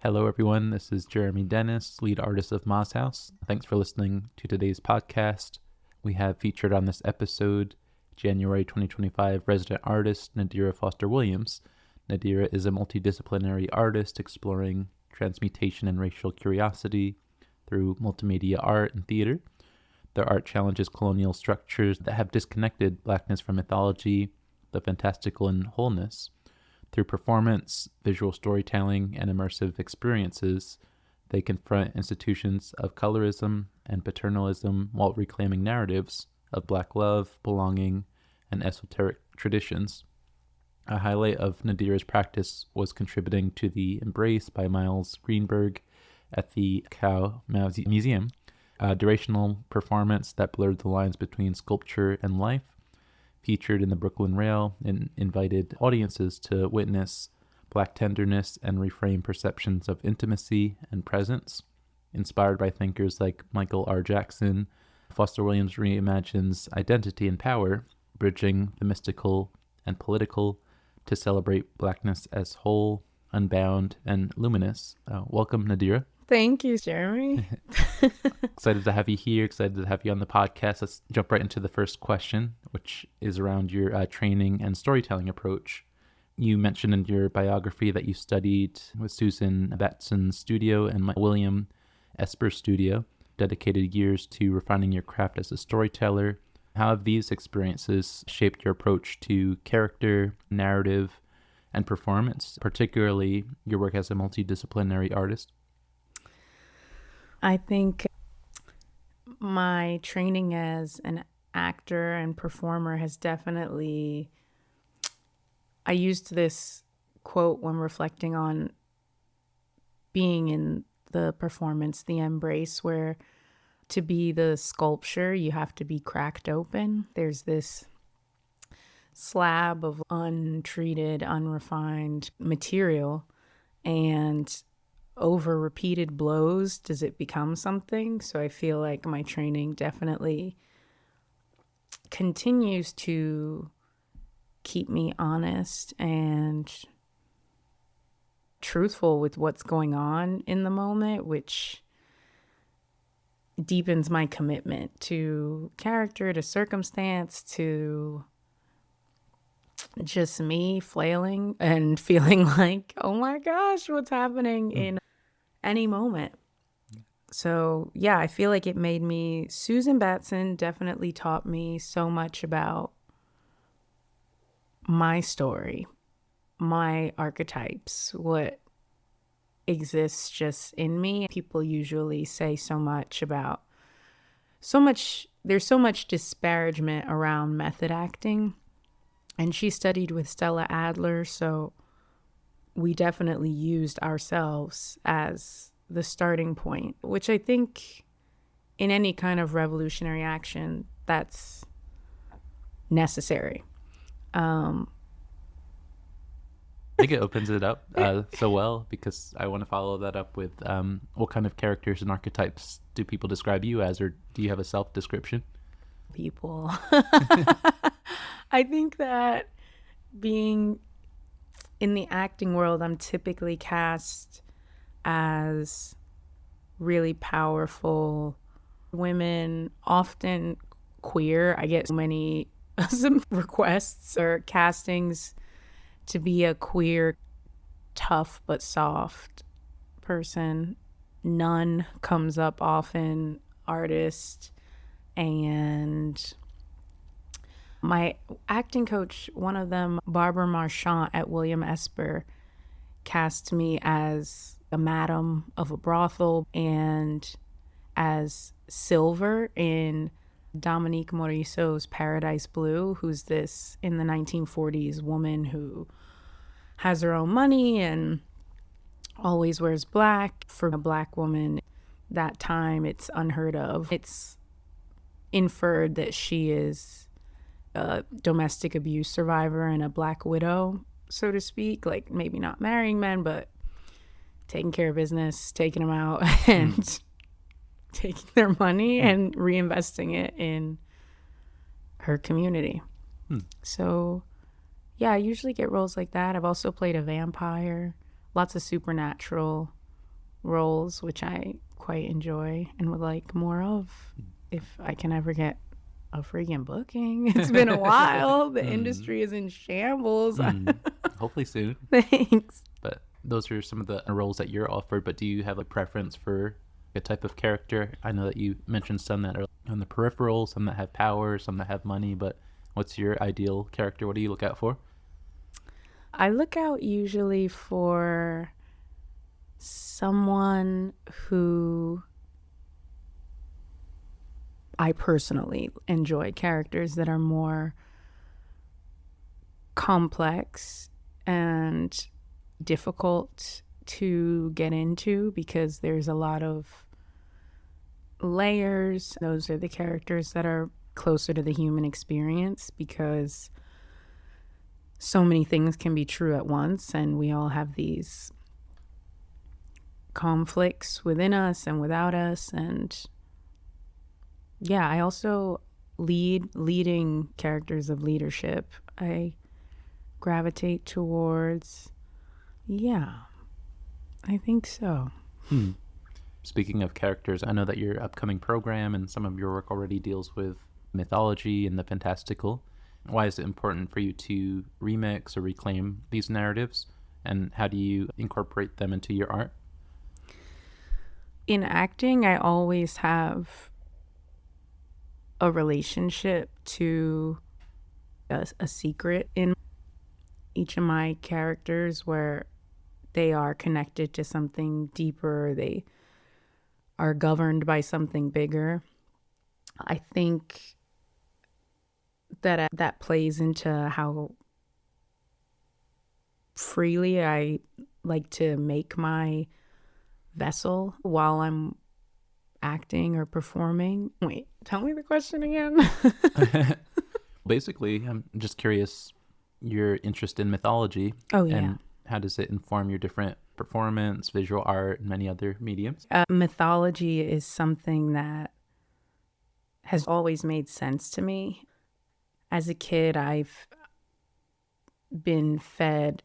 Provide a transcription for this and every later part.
Hello, everyone. This is Jeremy Dennis, lead artist of Moz House. Thanks for listening to today's podcast. We have featured on this episode January 2025 resident artist Nadira Foster-Williams. Nadira is a multidisciplinary artist exploring transmutation and racial curiosity through multimedia art and theater. Their art challenges colonial structures that have disconnected Blackness from mythology, the fantastical, and wholeness. Through performance, visual storytelling, and immersive experiences, they confront institutions of colorism and paternalism while reclaiming narratives of Black love, belonging, and esoteric traditions. A highlight of Nadira's practice was contributing to the Embrace by Miles Greenberg at the Faurschou Museum, a durational performance that blurred the lines between sculpture and life, featured in the Brooklyn Rail and invited audiences to witness Black tenderness and reframe perceptions of intimacy and presence. Inspired by thinkers like Michael R. Jackson, Foster-Williams reimagines identity and power, bridging the mystical and political to celebrate Blackness as whole, unbound, and luminous. Welcome, Nadira. Thank you, Jeremy. Excited to have you here, excited to have you on the podcast. Let's jump right into the first question, which is around your training and storytelling approach. You mentioned in your biography that you studied with Susan Batson's studio and William Esper's studio, dedicated years to refining your craft as a storyteller. How have these experiences shaped your approach to character, narrative, and performance, particularly your work as a multidisciplinary artist? I think my training as an actor and performer has definitely, I used this quote when reflecting on being in the performance, the Embrace, where to be the sculpture, you have to be cracked open. There's this slab of untreated, unrefined material, and over repeated blows, does it become something? So I feel like my training definitely continues to keep me honest and truthful with what's going on in the moment, which deepens my commitment to character, to circumstance, to just me flailing and feeling like, oh my gosh, what's happening in any moment. So yeah, I feel like it made me, Susan Batson definitely taught me so much about my story, my archetypes, what exists just in me. People usually say there's so much disparagement around method acting. And she studied with Stella Adler, so we definitely used ourselves as the starting point, which I think in any kind of revolutionary action, that's necessary. I think it opens it up so well, because I want to follow that up with what kind of characters and archetypes do people describe you as, or do you have a self-description? People. I think that being in the acting world, I'm typically cast as really powerful women, often queer. I get so many requests or castings to be a queer, tough but soft person. Nun comes up often, artist, and my acting coach, one of them, Barbara Marchant at William Esper, cast me as a madam of a brothel and as Silver in Dominique Morisseau's Paradise Blue, who's this, in the 1940s, woman who has her own money and always wears black. For a Black woman, that time, it's unheard of. It's inferred that she is a domestic abuse survivor and a Black widow, so to speak, like maybe not marrying men, but taking care of business, taking them out and taking their money and reinvesting it in her community. So yeah, I usually get roles like that. I've also played a vampire, lots of supernatural roles, which I quite enjoy and would like more of if I can ever get a freaking booking. It's been a while. The industry is in shambles. Hopefully soon. Thanks. But those are some of the roles that you're offered. But do you have a preference for a type of character? I know that you mentioned some that are on the peripheral, some that have power, some that have money. But what's your ideal character? What do you look out for? I look out usually for someone who I personally enjoy, characters that are more complex and difficult to get into because there's a lot of layers. Those are the characters that are closer to the human experience because so many things can be true at once, and we all have these conflicts within us and without us. And yeah, I also leading characters of leadership. I gravitate towards, yeah, I think so. Speaking of characters, I know that your upcoming program and some of your work already deals with mythology and the fantastical. Why is it important for you to remix or reclaim these narratives? And how do you incorporate them into your art? In acting, I always have a relationship to a secret in each of my characters where they are connected to something deeper. They are governed by something bigger. I think that plays into how freely I like to make my vessel while I'm acting or performing. Wait, tell me the question again. Basically, I'm just curious, your interest in mythology. Oh, yeah. And how does it inform your different performance, visual art, and many other mediums? Mythology is something that has always made sense to me. As a kid, I've been fed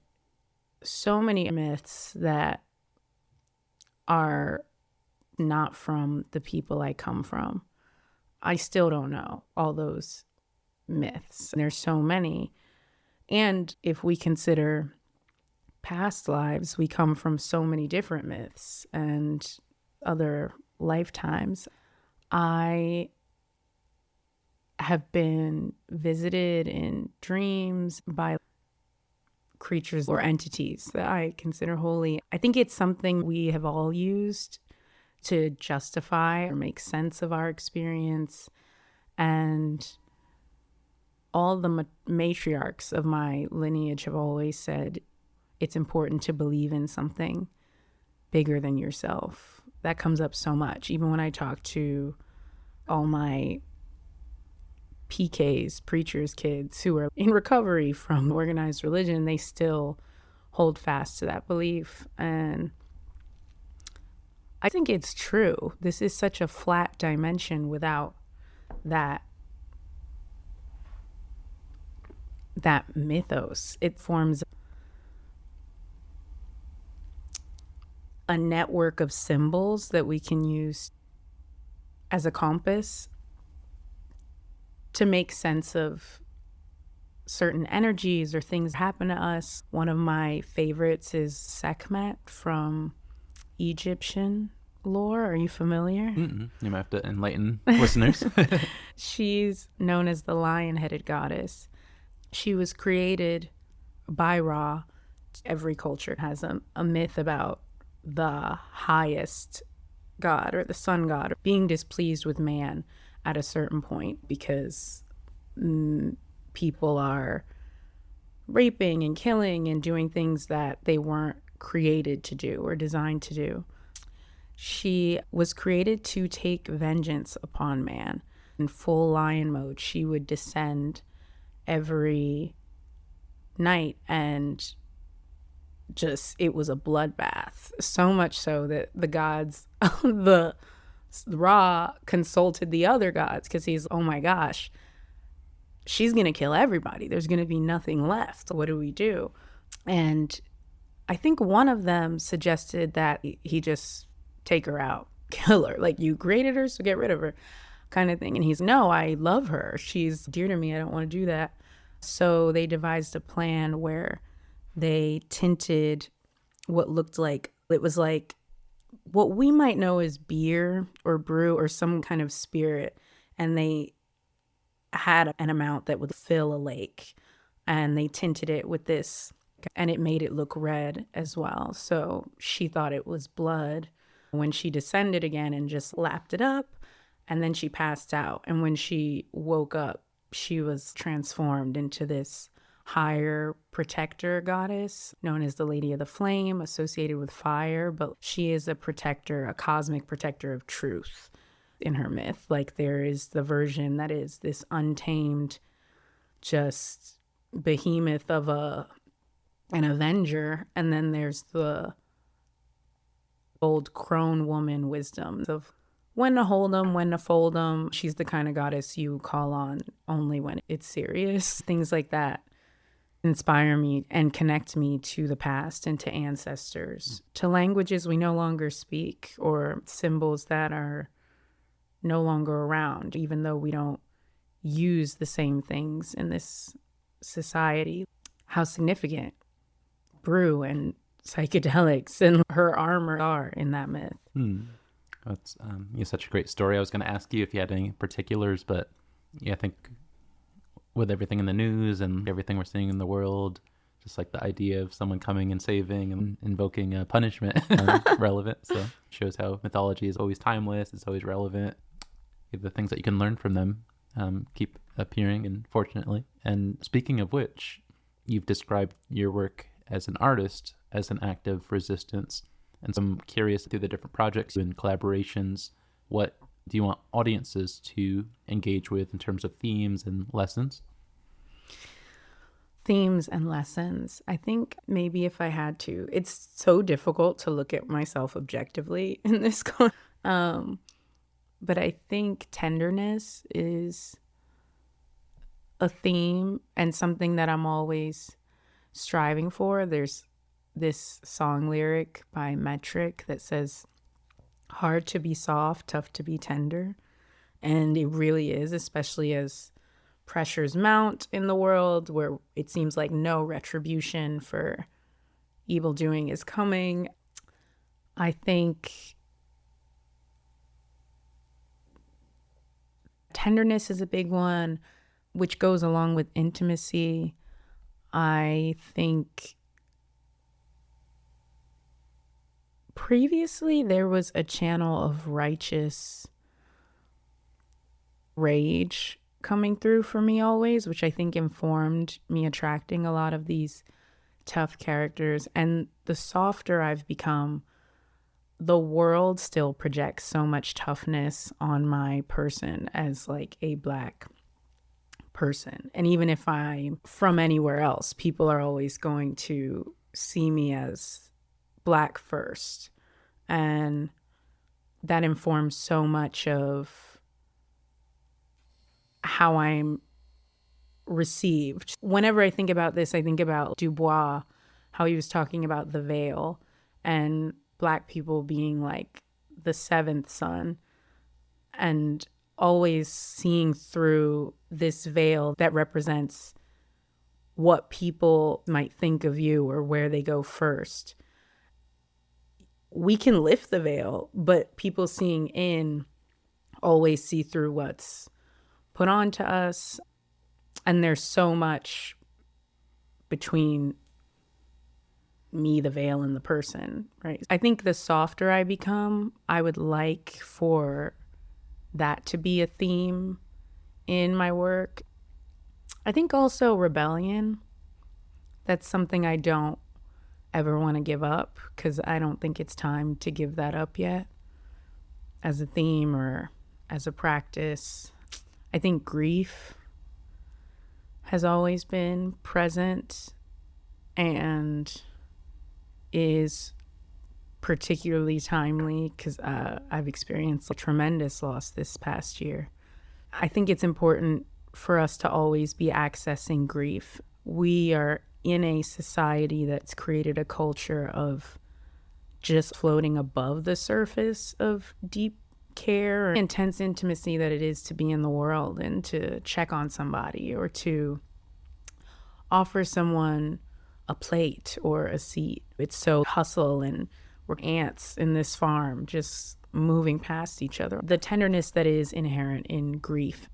so many myths that are not from the people I come from. I still don't know all those myths. There's so many. And if we consider past lives, we come from so many different myths and other lifetimes. I have been visited in dreams by creatures or entities that I consider holy. I think it's something we have all used to justify or make sense of our experience. And all the matriarchs of my lineage have always said it's important to believe in something bigger than yourself. That comes up so much. Even when I talk to all my PKs, preachers' kids who are in recovery from organized religion, they still hold fast to that belief. And I think it's true. This is such a flat dimension without that mythos. It forms a network of symbols that we can use as a compass to make sense of certain energies or things that happen to us. One of my favorites is Sekhmet from Egyptian lore. Are you familiar? You might have to enlighten listeners. She's known as the lion-headed goddess. She was created by Ra. Every culture has a myth about the highest god or the sun god being displeased with man at a certain point because people are raping and killing and doing things that they weren't created to do or designed to do. She was created to take vengeance upon man. In full lion mode, she would descend every night and just, it was a bloodbath. So much so that the gods, the Ra consulted the other gods because he's, oh my gosh, she's going to kill everybody. There's going to be nothing left. What do we do? And I think one of them suggested that he just take her out, kill her. Like, you created her, so get rid of her, kind of thing. And he's, no, I love her. She's dear to me. I don't want to do that. So they devised a plan where they tinted what looked like, it was like what we might know as beer or brew or some kind of spirit. And they had an amount that would fill a lake. And they tinted it with this, and it made it look red as well. So she thought it was blood. When she descended again and just lapped it up, and then she passed out. And when she woke up, she was transformed into this higher protector goddess known as the Lady of the Flame, associated with fire. But she is a protector, a cosmic protector of truth in her myth. Like, there is the version that is this untamed, just behemoth of an avenger, and then there's the old crone woman wisdom of when to hold them, when to fold them. She's the kind of goddess you call on only when it's serious. Things like that inspire me and connect me to the past and to ancestors, to languages we no longer speak, or symbols that are no longer around, even though we don't use the same things in this society. How significant brew and psychedelics and her armor are in that myth. That's such a great story. I was going to ask you if you had any particulars, but yeah, I think with everything in the news and everything we're seeing in the world, just like the idea of someone coming and saving and invoking a punishment relevant. So it shows how mythology is always timeless. It's always relevant. The things that you can learn from them keep appearing, unfortunately. And speaking of which, you've described your work as an artist, as an act of resistance. And so I'm curious, through the different projects and collaborations, what do you want audiences to engage with in terms of themes and lessons? Themes and lessons. I think maybe if I had to, it's so difficult to look at myself objectively in this. But I think tenderness is a theme and something that I'm always striving for. There's this song lyric by Metric that says, hard to be soft, tough to be tender. And it really is, especially as pressures mount in the world where it seems like no retribution for evil doing is coming. I think tenderness is a big one, which goes along with intimacy. I think previously there was a channel of righteous rage coming through for me always, which I think informed me attracting a lot of these tough characters. And the softer I've become, the world still projects so much toughness on my person as like a Black person. And even if I'm from anywhere else, people are always going to see me as Black first. And that informs so much of how I'm received. Whenever I think about this, I think about Du Bois, how he was talking about the veil and Black people being like the seventh son, and always seeing through this veil that represents what people might think of you or where they go first. We can lift the veil, but people seeing in always see through what's put on to us. And there's so much between me, the veil, and the person, right? I think the softer I become, I would like for that to be a theme in my work. I think also rebellion. That's something I don't ever want to give up, because I don't think it's time to give that up yet as a theme or as a practice. I think grief has always been present and is particularly timely because I've experienced a tremendous loss this past year. I think it's important for us to always be accessing grief. We are in a society that's created a culture of just floating above the surface of deep care or intense intimacy that it is to be in the world and to check on somebody or to offer someone a plate or a seat. It's so hustle, and we're ants in this farm just moving past each other. The tenderness that is inherent in grief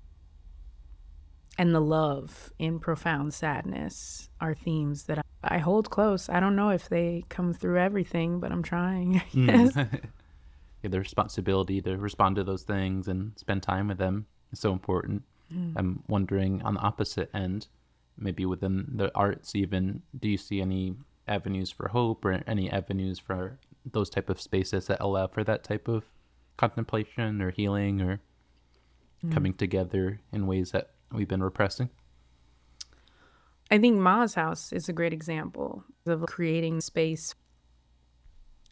and the love in profound sadness are themes that I hold close. I don't know if they come through everything, but I'm trying. Yes. Yeah, the responsibility to respond to those things and spend time with them is so important. I'm wondering, on the opposite end, maybe within the arts even, do you see any avenues for hope or any avenues for those type of spaces that allow for that type of contemplation or healing or coming together in ways that we've been repressing? I think Ma's house is a great example of creating space,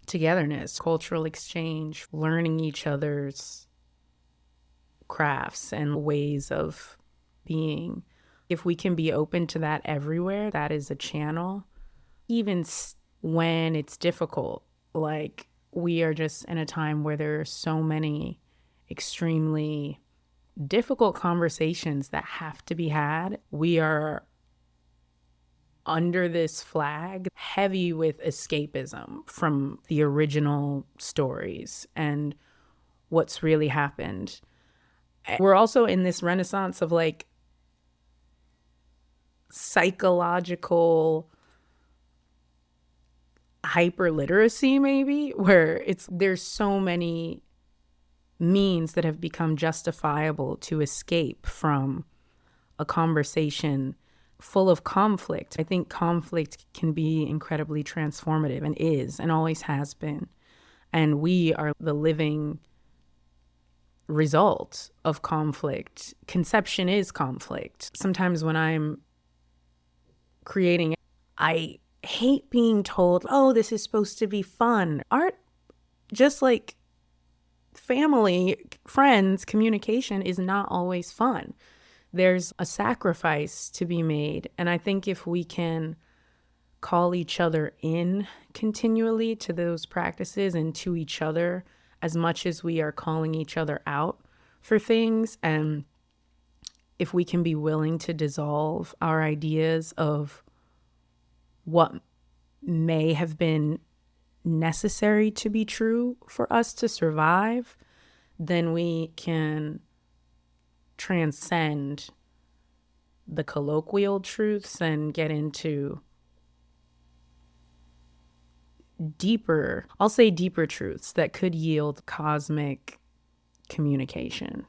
togetherness, cultural exchange, learning each other's crafts and ways of being. If we can be open to that everywhere, that is a channel. Even when it's difficult, like we are just in a time where there are so many extremely difficult conversations that have to be had. We are under this flag heavy with escapism from the original stories and what's really happened. We're also in this renaissance of like psychological hyperliteracy, maybe, where there's so many means that have become justifiable to escape from a conversation full of conflict. I think conflict can be incredibly transformative and is and always has been. And we are the living result of conflict. Conception is conflict. Sometimes when I'm creating, I hate being told, oh, this is supposed to be fun. Art, just like family, friends, communication is not always fun. There's a sacrifice to be made. And I think if we can call each other in continually to those practices and to each other as much as we are calling each other out for things, and if we can be willing to dissolve our ideas of what may have been necessary to be true for us to survive, then we can transcend the colloquial truths and get into deeper, I'll say deeper truths that could yield cosmic communication,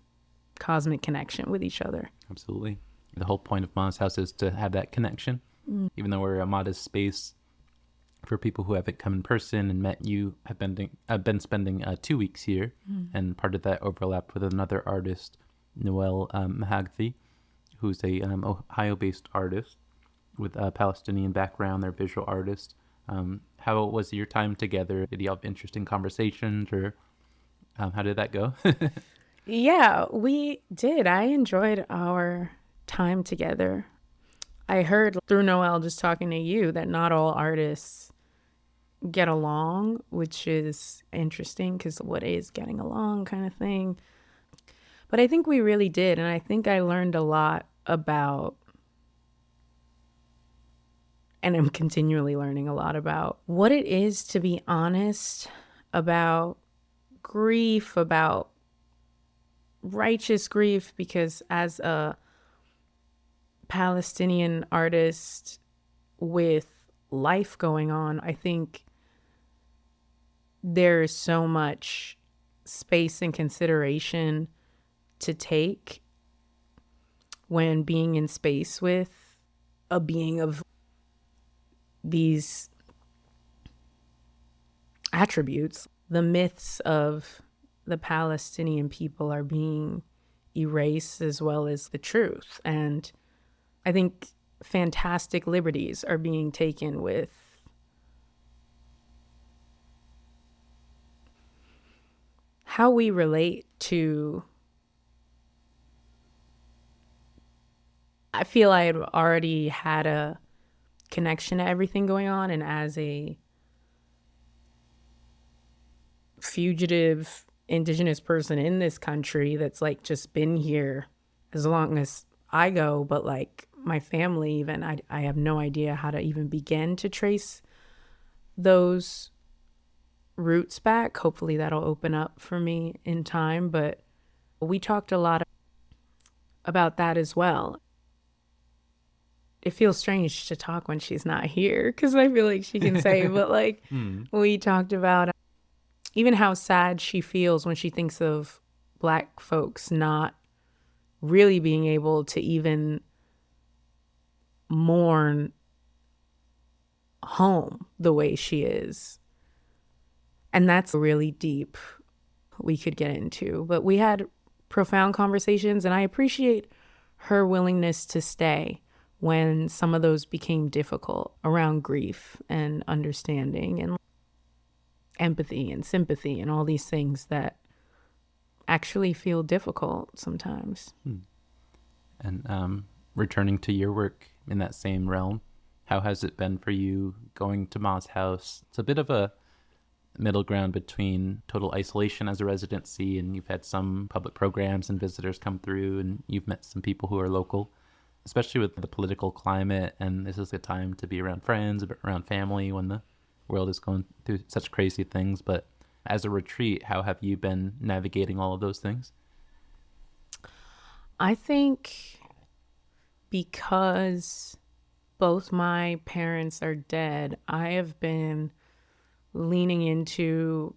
cosmic connection with each other. Absolutely. The whole point of Ma's house is to have that connection. Even though we're a modest space, for people who haven't come in person and met you, I've been spending 2 weeks here, and part of that overlapped with another artist, Noel Mahagthi, who's a Ohio-based artist with a Palestinian background. They're a visual artist. How was your time together? Did you have interesting conversations, or how did that go? Yeah, we did. I enjoyed our time together. I heard through Noel, just talking to you, that not all artists get along, which is interesting because what is getting along kind of thing. But I think we really did. And I think I learned a lot about, and I'm continually learning a lot about what it is to be honest about grief, about righteous grief, because as a Palestinian artist with life going on, I think there is so much space and consideration to take when being in space with a being of these attributes. The myths of the Palestinian people are being erased, as well as the truth. And I think fantastic liberties are being taken with how we relate to. I feel I had already had a connection to everything going on, and as a fugitive indigenous person in this country that's like just been here as long as I go, but like my family even, I have no idea how to even begin to trace those roots back. Hopefully that'll open up for me in time, but we talked a lot about that as well. It feels strange to talk when she's not here because I feel like she can say, but like we talked about even how sad she feels when she thinks of Black folks not really being able to even mourn home the way she is. And that's really deep we could get into. But we had profound conversations, and I appreciate her willingness to stay when some of those became difficult around grief and understanding and empathy and sympathy and all these things that actually feel difficult sometimes. And returning to your work in that same realm, how has it been for you going to Ma's house? It's a bit of a middle ground between total isolation as a residency, and you've had some public programs and visitors come through, and you've met some people who are local, especially with the political climate. And this is a time to be around friends, around family when the world is going through such crazy things. But as a retreat, how have you been navigating all of those things? I think because both my parents are dead, I have been leaning into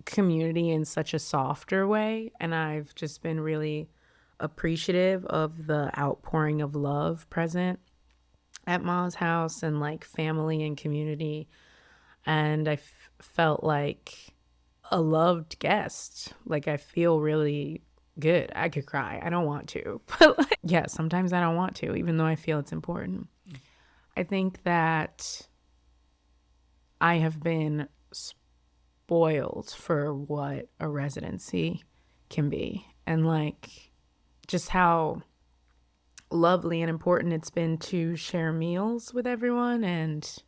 community in such a softer way. And I've just been really appreciative of the outpouring of love present at Ma's house and like family and community. And I felt like a loved guest. Like I feel really good. I could cry. I don't want to. But like, yeah, sometimes I don't want to, even though I feel it's important. I think that I have been spoiled for what a residency can be, and like just how lovely and important it's been to share meals with everyone and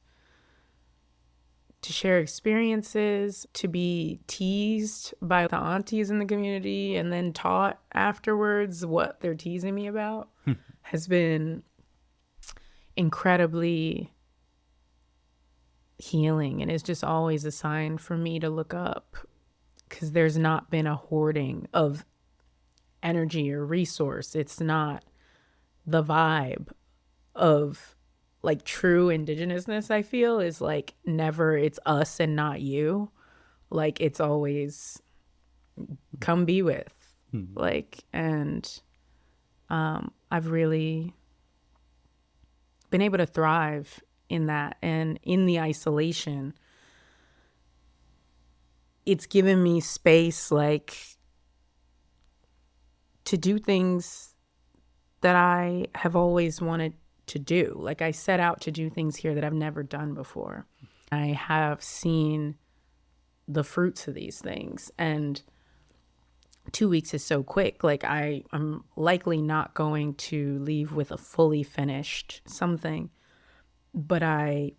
to share experiences, to be teased by the aunties in the community and then taught afterwards what they're teasing me about has been incredibly healing, and it's just always a sign for me to look up, because there's not been a hoarding of energy or resource. It's not the vibe of like true indigenousness. I feel is like never it's us and not you. Like it's always come be with like, and I've really been able to thrive in that. And in the isolation, it's given me space like to do things that I have always wanted to do. Like I set out to do things here that I've never done before. I have seen the fruits of these things, and 2 weeks is so quick. Like I'm likely not going to leave with a fully finished something, but I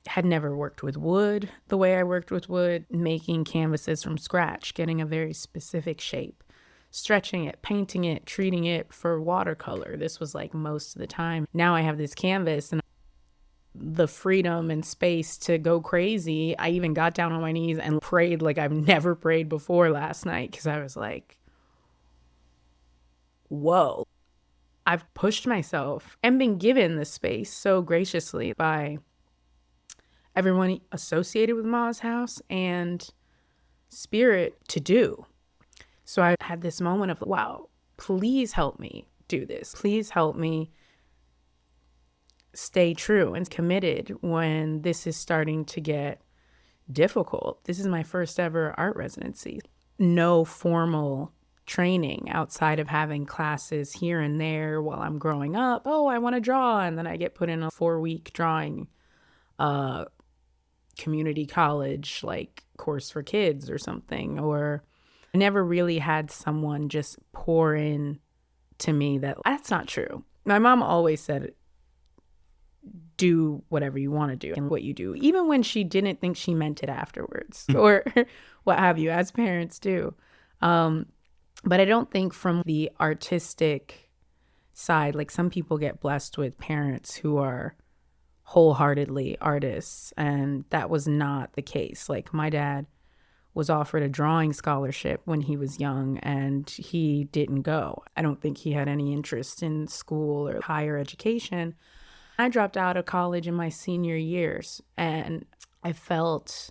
had never worked with wood the way I worked with wood, making canvases from scratch, getting a very specific shape, stretching it, painting it, treating it for watercolor. This was like most of the time. Now I have this canvas and the freedom and space to go crazy. I even got down on my knees and prayed like I've never prayed before last night, because I was like, whoa. I've pushed myself and been given the space so graciously by everyone associated with Ma's house and spirit to do. So I had this moment of, wow, please help me do this. Please help me stay true and committed when this is starting to get difficult. This is my first ever art residency. No formal training outside of having classes here and there while I'm growing up. Oh, I want to draw. And then I get put in a 4-week drawing community college like course for kids or something. Or I never really had someone just pour in to me that that's not true. My mom always said, do whatever you want to do and what you do, even when she didn't think she meant it afterwards or what have you, as parents do. But I don't think from the artistic side, like some people get blessed with parents who are wholeheartedly artists, and that was not the case. Like my dad was offered a drawing scholarship when he was young and he didn't go. I don't think he had any interest in school or higher education. I dropped out of college in my senior years and I felt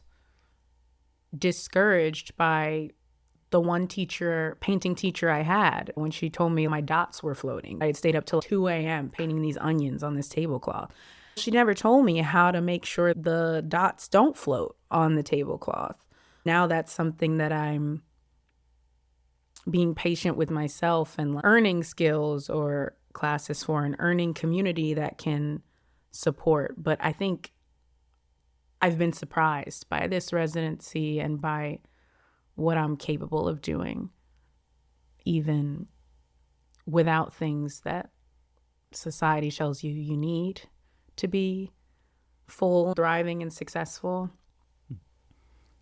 discouraged by the one painting teacher I had when she told me my dots were floating. I had stayed up till 2 a.m. painting these onions on this tablecloth. She never told me how to make sure the dots don't float on the tablecloth. Now that's something that I'm being patient with myself and earning skills or classes for an earning community that can support. But I think I've been surprised by this residency and by what I'm capable of doing, even without things that society tells you you need to be full, thriving, and successful.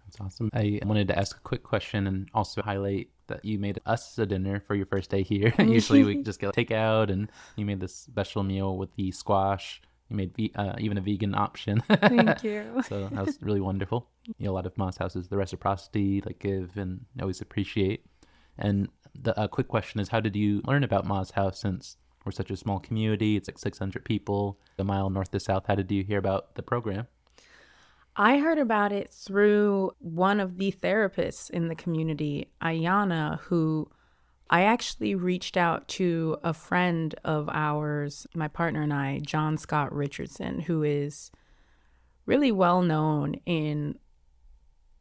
That's awesome. I wanted to ask a quick question and also highlight that you made us a dinner for your first day here. Usually we just get takeout, and you made this special meal with the squash. You made even a vegan option. Thank you. So that was really wonderful. A lot of Moss houses, the reciprocity, like give and always appreciate. And the quick question is, how did you learn about Moss House, since we're such a small community? It's like 600 people, a mile north to south. How did you hear about the program? I heard about it through one of the therapists in the community, Ayana, who I actually reached out to a friend of ours, my partner and I, John Scott Richardson, who is really well known in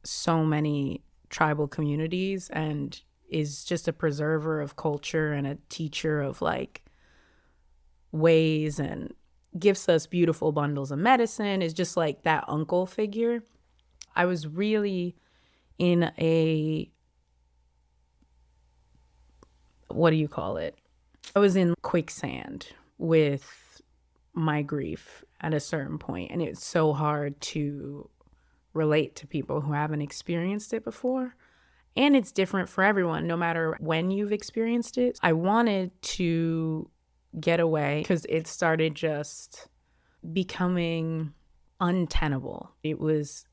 so many tribal communities and is just a preserver of culture and a teacher of like ways and gives us beautiful bundles of medicine, is just like that uncle figure. I was really in a, what do you call it? I was in quicksand with my grief at a certain point, and it's so hard to relate to people who haven't experienced it before. And it's different for everyone, no matter when you've experienced it. I wanted to get away because it started just becoming untenable. It was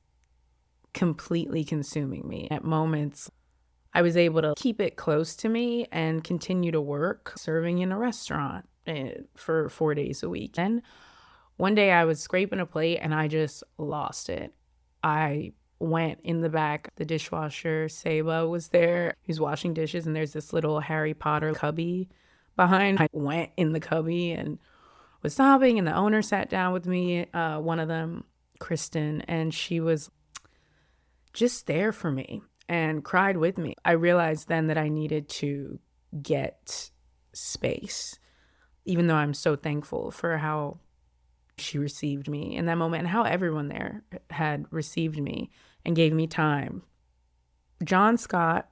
completely consuming me. At moments, I was able to keep it close to me and continue to work serving in a restaurant for 4 days a week. And one day I was scraping a plate and I just lost it. I went in the back, the dishwasher, Seba was there. He was washing dishes and there's this little Harry Potter cubby behind. I went in the cubby and was sobbing, and the owner sat down with me, one of them, Kristen, and she was just there for me and cried with me. I realized then that I needed to get space, even though I'm so thankful for how she received me in that moment and how everyone there had received me and gave me time. John Scott,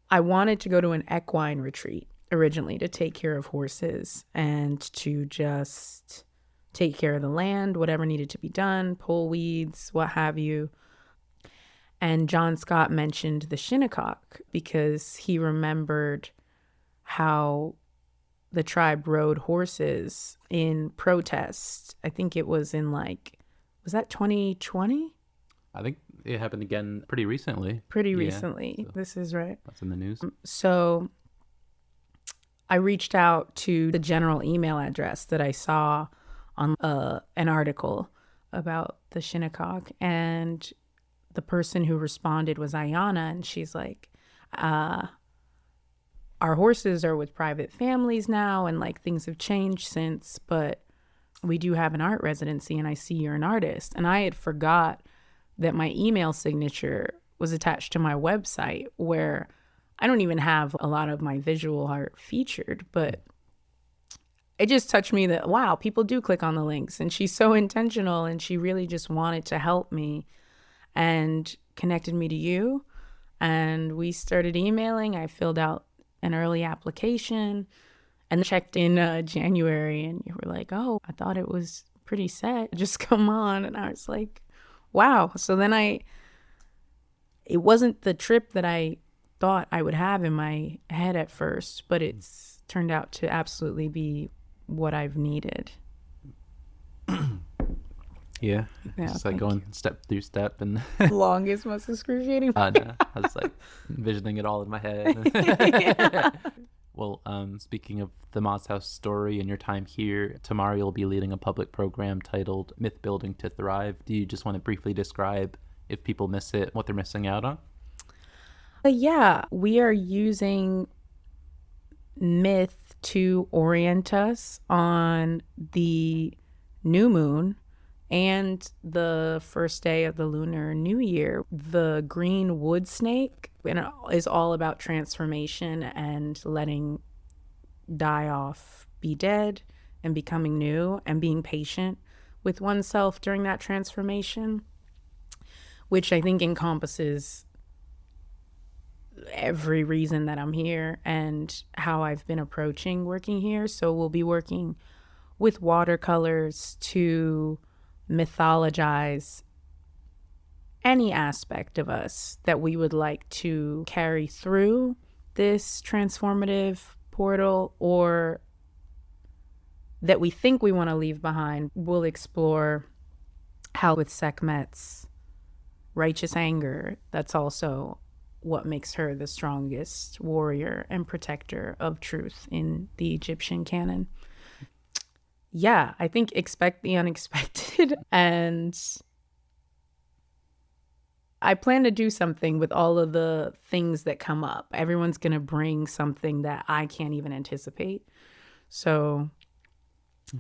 I wanted to go to an equine retreat originally to take care of horses and to just take care of the land, whatever needed to be done, pull weeds, what have you. And John Scott mentioned the Shinnecock because he remembered how the tribe rode horses in protest. I think it was in was that 2020? I think it happened again pretty recently. Recently. So this is right. That's in the news. So I reached out to the general email address that I saw on an article about the Shinnecock, and the person who responded was Ayana, and she's like, our horses are with private families now, and like things have changed since, but we do have an art residency, and I see you're an artist. And I had forgot that my email signature was attached to my website, where I don't even have a lot of my visual art featured, but it just touched me that, wow, people do click on the links, and she's so intentional, and she really just wanted to help me and connected me to you. And we started emailing. I filled out an early application, And checked in January, and you were like, oh, I thought it was pretty set. Just come on. And I was like, wow. So then it wasn't the trip that I thought I would have in my head at first, but it's turned out to absolutely be what I've needed. Yeah, it's like going step through step and longest, most excruciating. No, I was like envisioning it all in my head. Yeah. Well, speaking of the Moss House story and your time here, tomorrow you'll be leading a public program titled Myth Building to Thrive. Do you just want to briefly describe, if people miss it, what they're missing out on? Yeah, we are using myth to orient us on the new moon and the first day of the Lunar New Year. The green wood snake is all about transformation and letting die off, be dead, and becoming new, and being patient with oneself during that transformation, which I think encompasses every reason that I'm here and how I've been approaching working here. So we'll be working with watercolors to mythologize any aspect of us that we would like to carry through this transformative portal, or that we think we want to leave behind. We'll explore how with Sekhmet's righteous anger, that's also what makes her the strongest warrior and protector of truth in the Egyptian canon. Yeah, I think expect the unexpected. And I plan to do something with all of the things that come up. Everyone's going to bring something that I can't even anticipate. So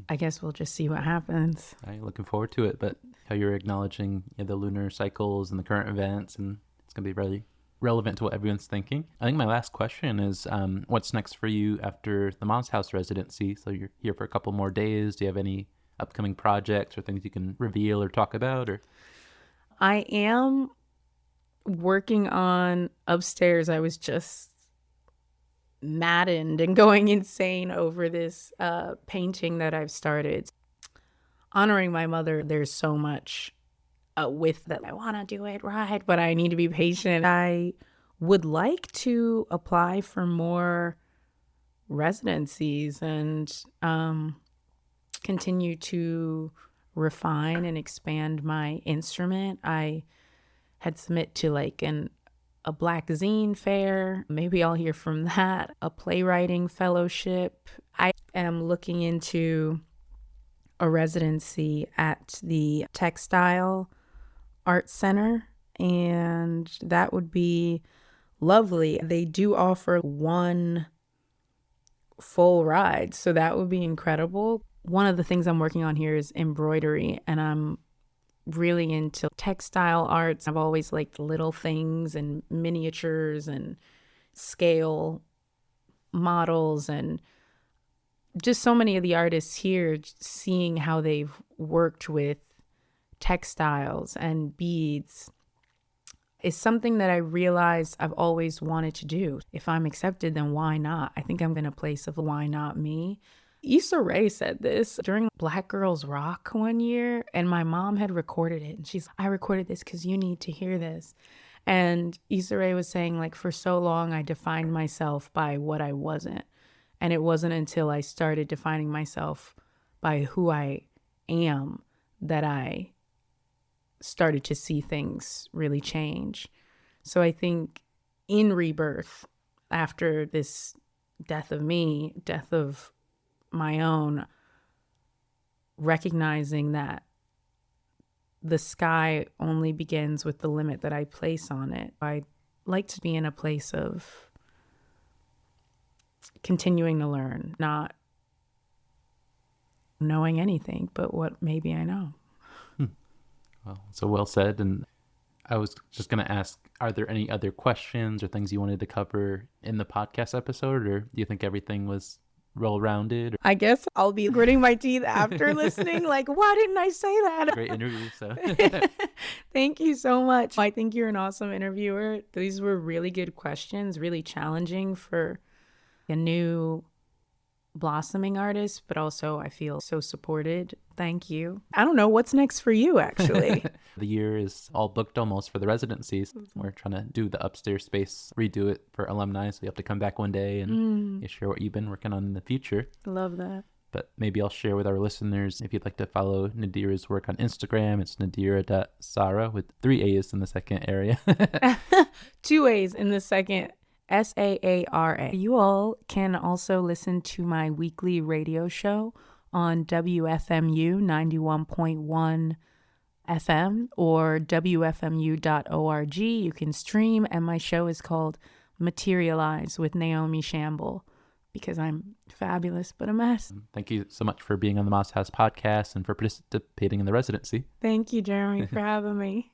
I guess we'll just see what happens. I'm looking forward to it. But how you're acknowledging the lunar cycles and the current events, and it's going to be really relevant to what everyone's thinking. I think my last question is, what's next for you after the Moss House residency? So you're here for a couple more days. Do you have any upcoming projects or things you can reveal or talk about? Or I am working on upstairs. I was just maddened and going insane over this painting that I've started. Honoring my mother, there's so much with that. I want to do it right, but I need to be patient. I would like to apply for more residencies and continue to refine and expand my instrument. I had submit to like a Black Zine fair. Maybe I'll hear from that. A playwriting fellowship. I am looking into a residency at the Textile Art Center, and that would be lovely. They do offer one full ride, so that would be incredible. One of the things I'm working on here is embroidery, and I'm really into textile arts. I've always liked little things and miniatures and scale models, and just so many of the artists here, seeing how they've worked with textiles and beads is something that I realized I've always wanted to do. If I'm accepted, then why not? I think I'm in a place of why not me. Issa Rae said this during Black Girls Rock one year, and my mom had recorded it, and she's, I recorded this because you need to hear this. And Issa Rae was saying, like, for so long I defined myself by what I wasn't, and it wasn't until I started defining myself by who I am that I started to see things really change. So I think in rebirth, after this death of me, death of my own, recognizing that the sky only begins with the limit that I place on it. I like to be in a place of continuing to learn, not knowing anything, but what maybe I know. Well, so well said. And I was just going to ask, are there any other questions or things you wanted to cover in the podcast episode, or do you think everything was well-rounded? I guess I'll be gritting my teeth after listening, like, why didn't I say that? Great interview. So thank you so much. I think you're an awesome interviewer. These were really good questions, really challenging for a new blossoming artist, but also I feel so supported. Thank you. I don't know what's next for you, actually. The year is all booked almost for the residencies. We're trying to do the upstairs space, redo it for alumni, so you have to come back one day and share what you've been working on in the future. I love that. But maybe I'll share with our listeners, if you'd like to follow Nadira's work on Instagram, it's nadira.sara with 3 A's in the second area. 2 A's in the second. SAARA. You all can also listen to my weekly radio show on WFMU 91.1 FM or WFMU.org. You can stream, and my show is called Materialize with Naomi Shamble, because I'm fabulous but a mess. Thank you so much for being on the Moss House podcast and for participating in the residency. Thank you, Jeremy, for having me.